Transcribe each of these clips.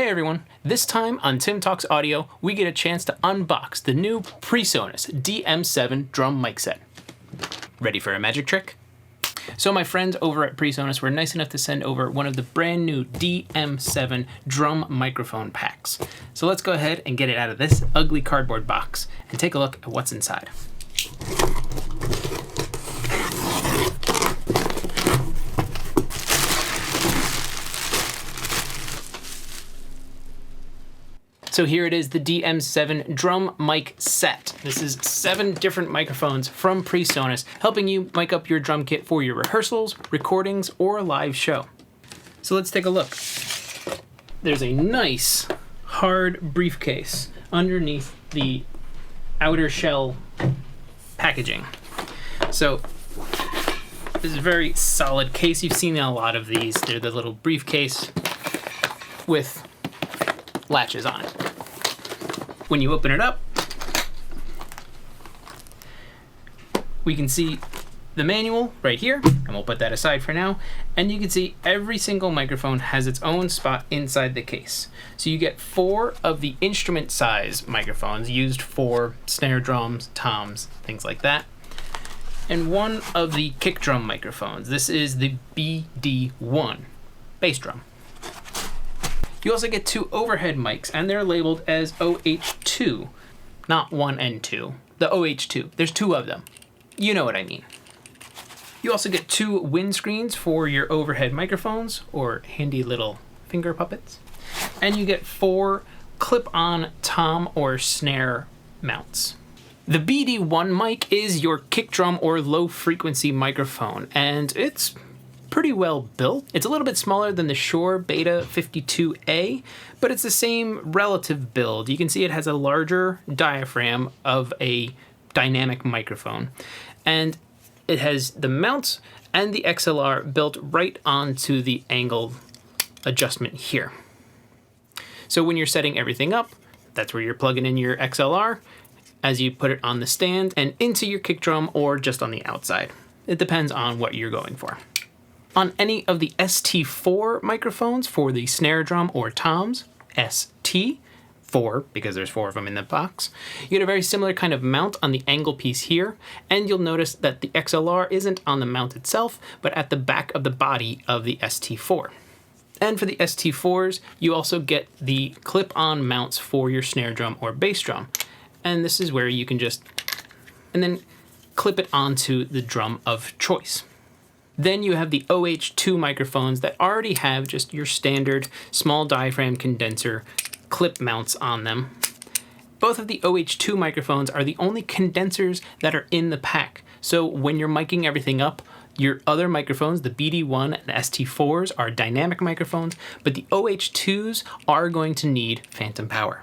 Hey everyone, this time on Tim Talks Audio, we get a chance to unbox the new Presonus DM7 Drum Mic Set. Ready for a magic trick? So my friends over at Presonus were nice enough to send over one of the brand new DM7 drum microphone packs. So let's go ahead and get it out of this ugly cardboard box and take a look at what's inside. So here it is, the DM7 Drum Mic Set. This is 7 different microphones from Presonus, helping you mic up your drum kit for your rehearsals, recordings, or a live show. So let's take a look. There's a nice, hard briefcase underneath the outer shell packaging. So this is a very solid case. You've seen a lot of these. They're the little briefcase with latches on it. When you open it up, we can see the manual right here, and we'll put that aside for now. And you can see every single microphone has its own spot inside the case. So you get 4 of the instrument size microphones used for snare drums, toms, things like that. And 1 of the kick drum microphones. This is the BD1 bass drum. You also get 2 overhead mics, and they're labeled as OH2, not 1 and 2. The OH2, there's 2 of them. You know what I mean. You also get 2 windscreens for your overhead microphones, or handy little finger puppets. And you get 4 clip-on tom or snare mounts. The BD1 mic is your kick drum or low-frequency microphone, and it's pretty well built. It's a little bit smaller than the Shure Beta 52A, but it's the same relative build. You can see it has a larger diaphragm of a dynamic microphone, and it has the mounts and the XLR built right onto the angle adjustment here. So when you're setting everything up, that's where you're plugging in your XLR as you put it on the stand and into your kick drum or just on the outside. It depends on what you're going for. On any of the ST4 microphones for the snare drum or toms, ST4, because there's 4 of them in the box, you get a very similar kind of mount on the angle piece here, and you'll notice that the XLR isn't on the mount itself, but at the back of the body of the ST4. And for the ST4s, you also get the clip-on mounts for your snare drum or bass drum. And this is where you can just, and then clip it onto the drum of choice. Then you have the OH2 microphones that already have just your standard small diaphragm condenser clip mounts on them. Both of the OH2 microphones are the only condensers that are in the pack. So when you're miking everything up, your other microphones, the BD1 and ST4s, are dynamic microphones, but the OH2s are going to need phantom power.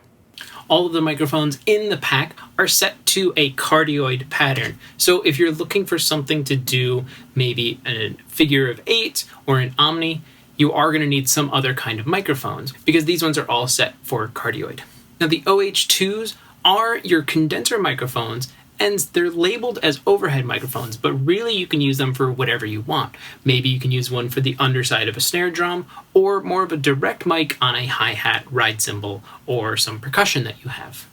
All of the microphones in the pack are set to a cardioid pattern. So if you're looking for something to do, maybe a figure of 8 or an omni, you are going to need some other kind of microphones because these ones are all set for cardioid. Now the OH2s are your condenser microphones, and they're labeled as overhead microphones, but really you can use them for whatever you want. Maybe you can use one for the underside of a snare drum, or more of a direct mic on a hi-hat, ride cymbal, or some percussion that you have.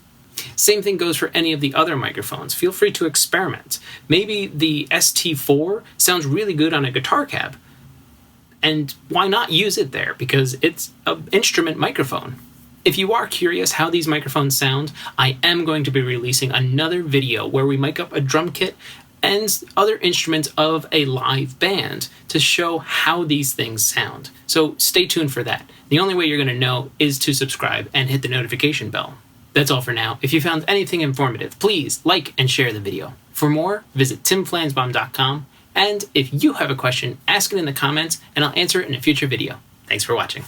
Same thing goes for any of the other microphones. Feel free to experiment. Maybe the ST4 sounds really good on a guitar cab, and why not use it there? Because it's an instrument microphone. If you are curious how these microphones sound, I am going to be releasing another video where we mic up a drum kit and other instruments of a live band to show how these things sound. So stay tuned for that. The only way you're going to know is to subscribe and hit the notification bell. That's all for now. If you found anything informative, please like and share the video. For more, visit timflansbaum.com, and if you have a question, ask it in the comments and I'll answer it in a future video. Thanks for watching.